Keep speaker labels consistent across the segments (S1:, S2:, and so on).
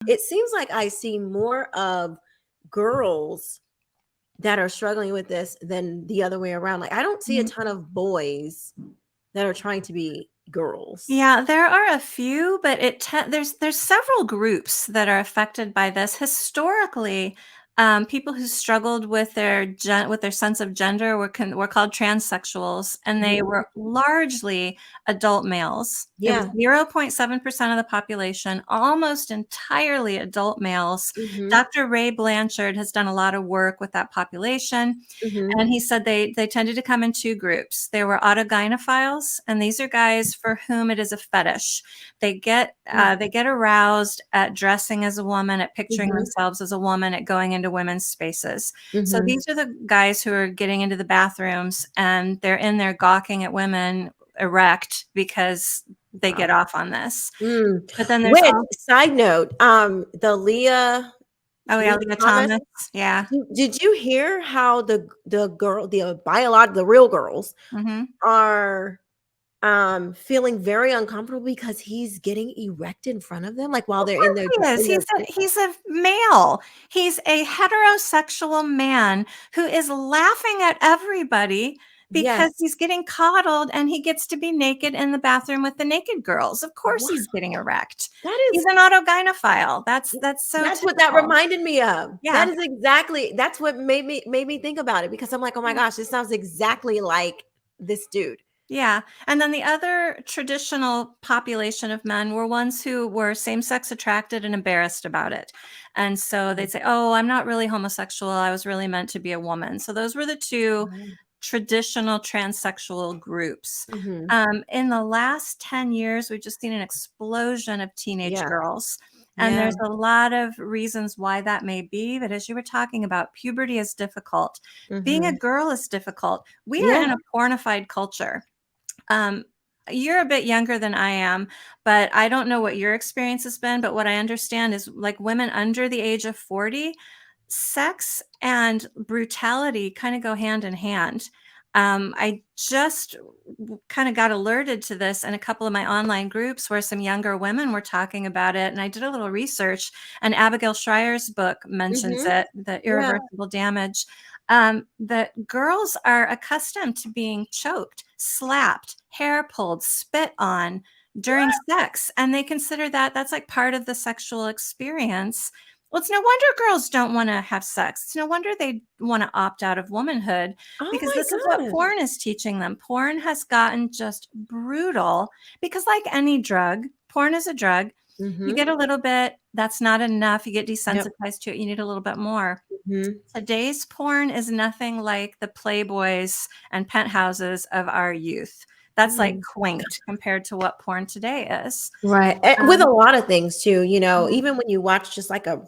S1: It seems like I see more of girls that are struggling with this than the other way around. Like I don't see a
S2: Mhm.
S1: ton of boys that are trying to be girls.
S2: Yeah, there are a few, but there's several groups that are affected by this. Historically, people who struggled with with their sense of gender were called transsexuals, and they
S1: Mhm.
S2: were largely adult males. It was
S1: Yeah.
S2: 0.7% of the population, almost entirely adult males.
S1: Mhm.
S2: Dr. Ray Blanchard has done a lot of work with that population.
S1: Mhm.
S2: And he said they tended to come in two groups. There were autogynephiles, and these are guys for whom it is a fetish. They get aroused at dressing as a woman, at picturing
S1: Mhm.
S2: themselves as a woman, at going into women's spaces. So
S1: Mhm.
S2: these are the guys who are getting into the bathrooms and they're in there gawking at women erect because they get
S1: Wow.
S2: off on this.
S1: Mm.
S2: But then there's
S1: Which
S2: all
S1: side note, the
S2: oh yeah,
S1: Leah
S2: Leah
S1: Thomas,
S2: Thomas, yeah.
S1: did you hear how the real girls
S2: Hmm.
S1: are feeling very uncomfortable because he's getting erect in front of them, like while
S2: Of
S1: they're
S2: course he is.
S1: in their
S2: He's a male. He's a heterosexual man who is laughing at everybody because
S1: yes.
S2: he's getting coddled and he gets to be naked in the bathroom with the naked girls. Of course
S1: Wow.
S2: he's getting erect.
S1: That
S2: He's
S1: is
S2: an autogynephile. That's so
S1: that's what that
S2: typical.
S1: reminded me of.
S2: Yeah.
S1: That is exactly that's what made me think about it because I'm like, "Oh my
S2: Yeah.
S1: gosh, this sounds exactly like this dude."
S2: Yeah. And then the other traditional population of men were ones who were same sex attracted and embarrassed about it. And so they'd say, oh, I'm not really homosexual. I was really meant to be a woman. So those were the two
S1: Right.
S2: traditional transsexual groups.
S1: Mhm.
S2: In the last 10 years, we've just seen an explosion of teenage
S1: Yeah.
S2: girls. And
S1: Yeah.
S2: there's a lot of reasons why that may be. But as you were talking about, puberty is difficult. Being a
S1: Mhm.
S2: girl is difficult. We are
S1: Yeah.
S2: in a pornified culture. um, you're a bit younger than I am, but I don't know what your experience has been. But what I understand is like women under the age of 40, sex and brutality kind of go hand in hand. I just kind of got alerted to this in a couple of my online groups where some younger women were talking about it. And I did a little research, and Abigail Schreier's book mentions
S1: Mhm.
S2: it, The
S1: Yeah.
S2: Irreversible Damage. That girls are accustomed to being choked, slapped, hair pulled, spit on during sex. And they consider that's like part of the sexual experience. Well, it's no wonder girls don't want to have sex. It's no wonder they want to opt out of womanhood
S1: Oh
S2: because
S1: my
S2: this is what
S1: gosh.
S2: porn is teaching them. Porn has gotten just brutal because, like any drug, porn is a drug. You
S1: Mhm.
S2: get a little bit, that's not enough. You get
S1: Yep.
S2: desensitized to it. You need a little bit more.
S1: Mhm.
S2: Today's porn is nothing like the Playboys and penthouses of our youth. That's like
S1: Mm.
S2: quaint compared to what porn today is.
S1: Right. And with a
S2: Um,
S1: lot of things too,
S2: mhm,
S1: even when you watch just like a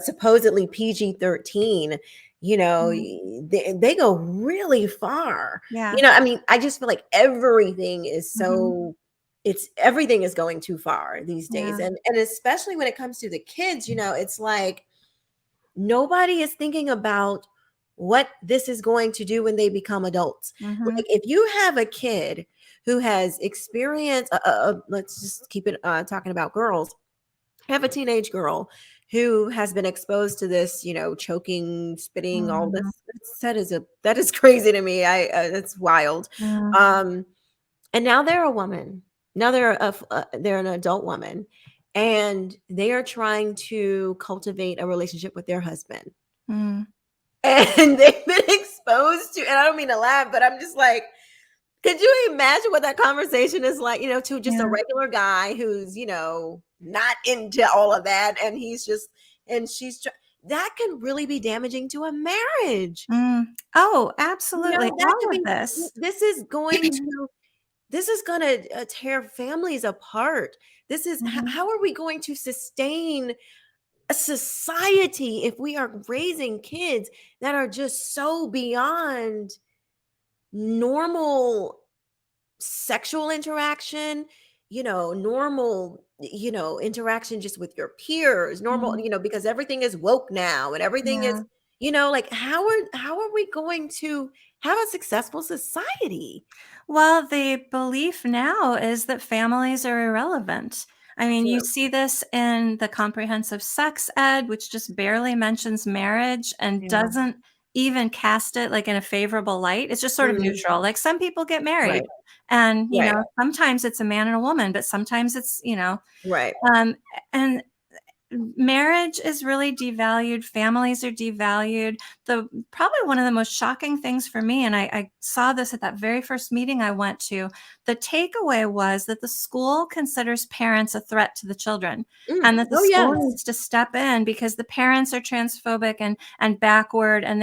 S1: supposedly PG-13,
S2: mhm.
S1: they go really far.
S2: Yeah.
S1: I mean, I just feel like everything is
S2: Mhm.
S1: everything is going too far these days.
S2: Yeah.
S1: And especially when it comes to the kids, it's like nobody is thinking about what this is going to do when they become adults.
S2: Mhm.
S1: Like if you have a kid who has experienced, let's just keep it talking about girls, have a teenage girl who has been exposed to this, choking, spitting, all this.
S2: Mhm.
S1: That is crazy to me. That's wild.
S2: Yeah.
S1: Um, and now they're a woman. Now they're an adult woman, and they are trying to cultivate a relationship with their husband,
S2: Mm.
S1: and they've been exposed to. And I don't mean to laugh, but I'm just like, could you imagine what that conversation is like, to just a
S2: Yeah.
S1: regular guy who's, not into all of that and and that can really be damaging to a marriage.
S2: Mm. Oh, absolutely.
S1: That could
S2: All of
S1: be
S2: this.
S1: this is going to tear families apart. This is
S2: Mhm.
S1: how are we going to sustain a society if we are raising kids that are just so beyond normal sexual interaction, normal, interaction just with your peers, normal,
S2: Mhm.
S1: because everything is woke now and everything is,
S2: Yeah.
S1: like how are we going to have a successful society?
S2: Well, the belief now is that families are irrelevant. I mean, you
S1: Yeah.
S2: see this in the comprehensive sex ed, which just barely mentions marriage and
S1: Yeah.
S2: doesn't even cast it like in a favorable light. It's just sort of
S1: Mm,
S2: neutral. Like some people get
S1: right.
S2: married and,
S1: Right.
S2: sometimes it's a man and a woman, but sometimes it's,
S1: Right.
S2: um, and marriage is really devalued. Families are devalued. The probably one of the most shocking things for me, and I saw this at that very first meeting I went to, the takeaway was that the school considers parents a threat to the children,
S1: Mm.
S2: and that the
S1: Oh,
S2: school
S1: yes.
S2: needs to step in because the parents are transphobic and backward, and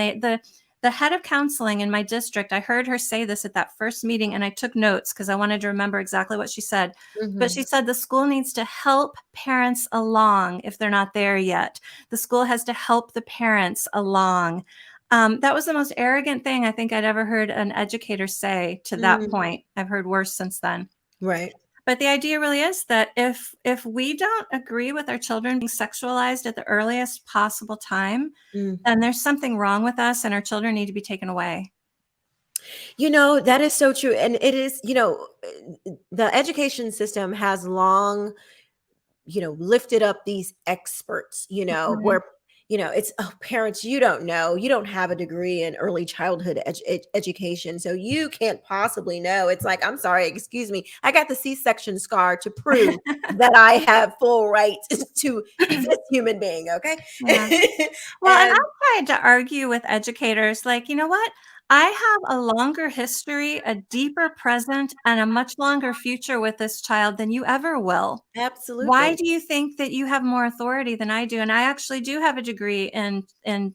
S2: the head of counseling in my district, I heard her say this at that first meeting, and I took notes because I wanted to remember exactly what she said. But
S1: Mhm.
S2: she said the school needs to help parents along if they're not there yet. The school has to help the parents along. That was the most arrogant thing I think I'd ever heard an educator say to that
S1: Mm.
S2: point. I've heard worse since then.
S1: Right.
S2: But the idea really is that if we don't agree with our children being sexualized at the earliest possible time,
S1: Mm.
S2: then there's something wrong with us and our children need to be taken away.
S1: That is so true. And it is, the education system has long, lifted up these experts,
S2: Mhm.
S1: where, it's, oh, parents, you don't have a degree in early childhood education. So you can't possibly know. It's like, I'm sorry, excuse me. I got the C-section scar to prove that I have full rights to this human being. Okay.
S2: Yeah. Well, and
S1: And
S2: I've tried to argue with educators, like, you know what? I have a longer history, a deeper present, and a much longer future with this child than you ever will. Why
S1: absolutely.
S2: do you think that you have more authority than I do? And I actually do have a degree in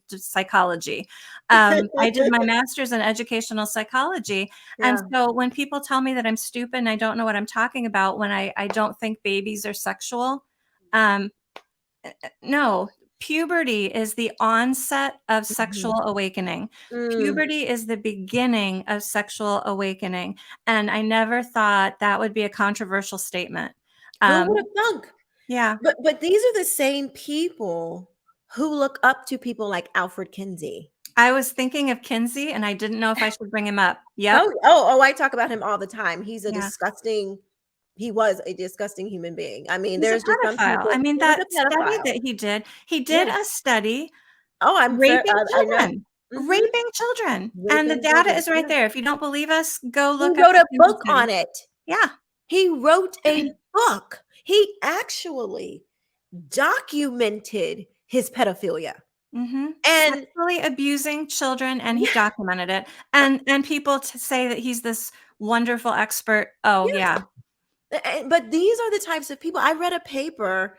S2: psychology. I did my master's in educational psychology. And
S1: Yeah.
S2: so when people tell me that I'm stupid and I don't know what I'm talking about when I don't think babies are sexual, um, no, puberty is the onset of
S1: Mhm.
S2: sexual awakening.
S1: Mm.
S2: Puberty is the beginning of sexual awakening, and I never thought that would be a controversial statement.
S1: Who would
S2: Um,
S1: have thunk?
S2: yeah,
S1: But these are the same people who look up to people like Alfred Kinsey.
S2: I was thinking of Kinsey, and I didn't know if I should bring him up. Yep,
S1: I talk about him all the time.
S2: yeah.
S1: He was a disgusting human being. I mean,
S2: He's a
S1: there's just some
S2: pedophile. I
S1: people
S2: mean,
S1: he was
S2: that
S1: a
S2: study
S1: pedophile.
S2: that he did
S1: Yeah.
S2: a study
S1: Oh,
S2: raping
S1: I know.
S2: children,
S1: Mhm.
S2: raping children, and the
S1: Raping
S2: data
S1: children.
S2: is right
S1: Yeah.
S2: there. If you don't believe us, go
S1: He
S2: look up
S1: wrote
S2: the
S1: a
S2: Kinsey
S1: book on
S2: study.
S1: it.
S2: Yeah.
S1: He wrote a book. He actually documented his pedophilia.
S2: Mhm.
S1: And
S2: Sexually abusing children, and he
S1: yeah,
S2: documented it, and people to say that he's this wonderful expert. Oh,
S1: yes.
S2: yeah.
S1: But these are the types of people. I read a paper.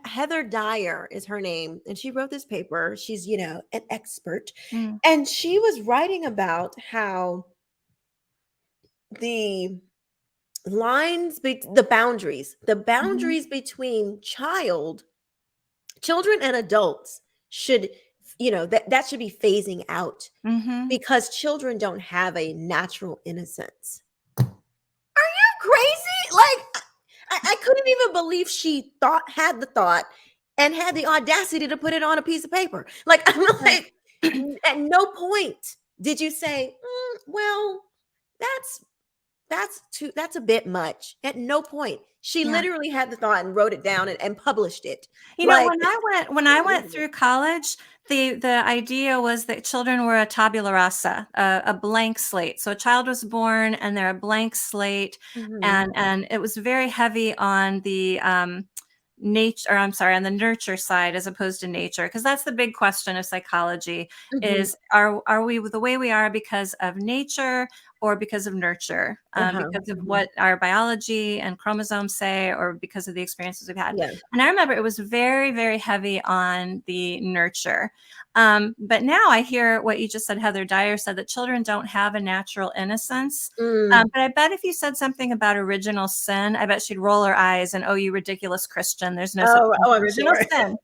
S1: Heather Dyer is her name, and she wrote this paper. She's, an expert,
S2: Mm,
S1: and she was writing about how the the
S2: mhm,
S1: boundaries between children and adults should, that should be phasing out
S2: mhm.
S1: because children don't have a natural innocence. Crazy? Like I couldn't even believe she had the thought and had the audacity to put it on a piece of paper. Like I'm
S2: Right.
S1: like, at no point did you say, well, that's that's a bit much. At no point. She
S2: Yeah.
S1: literally had the thought and wrote it down and published it.
S2: You know,
S1: Like
S2: when I went
S1: unbelievable.
S2: through college, the idea was that children were a tabula rasa, a blank slate. So a child was born and they're a blank slate,
S1: Mhm,
S2: and it was very heavy on the nature, or I'm sorry, on the nurture side as opposed to nature, because that's the big question of psychology:
S1: mhm.
S2: is are we the way we are because of nature or because of nurture,
S1: Uh-huh,
S2: because of
S1: mhm.
S2: what our biology and chromosomes say, or because of the experiences we've had?
S1: Yeah.
S2: And I remember it was very, very heavy on the nurture. But now I hear what you just said, Heather Dyer said that children don't have a natural innocence.
S1: Mm.
S2: But I bet if you said something about original sin, I bet she'd roll her eyes and, oh, you ridiculous Christian. There's no such thing as
S1: I'm
S2: original
S1: sure.
S2: sin.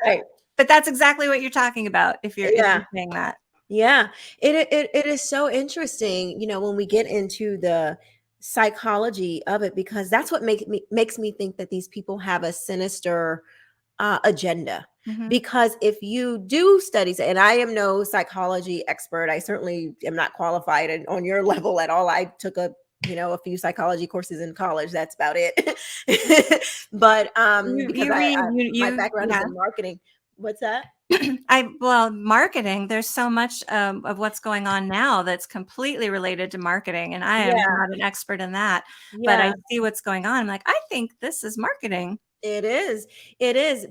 S1: Right.
S2: But that's exactly what you're talking about if you're
S1: Yeah.
S2: saying that.
S1: Yeah, it is so interesting, when we get into the psychology of it, because that's what makes me think that these people have a sinister agenda.
S2: Hmm.
S1: Because if you do studies, and I am no psychology expert, I certainly am not qualified on your level at all. I took a a few psychology courses in college. That's about it. But because
S2: You read,
S1: my
S2: you
S1: background is
S2: yeah.
S1: in marketing. What's that?
S2: Well, marketing, there's so much of what's going on now that's completely related to marketing, and I am
S1: Yeah,
S2: not an expert in that, but I
S1: yeah,
S2: see what's going on. I'm like, I think this is marketing.
S1: it is. It is.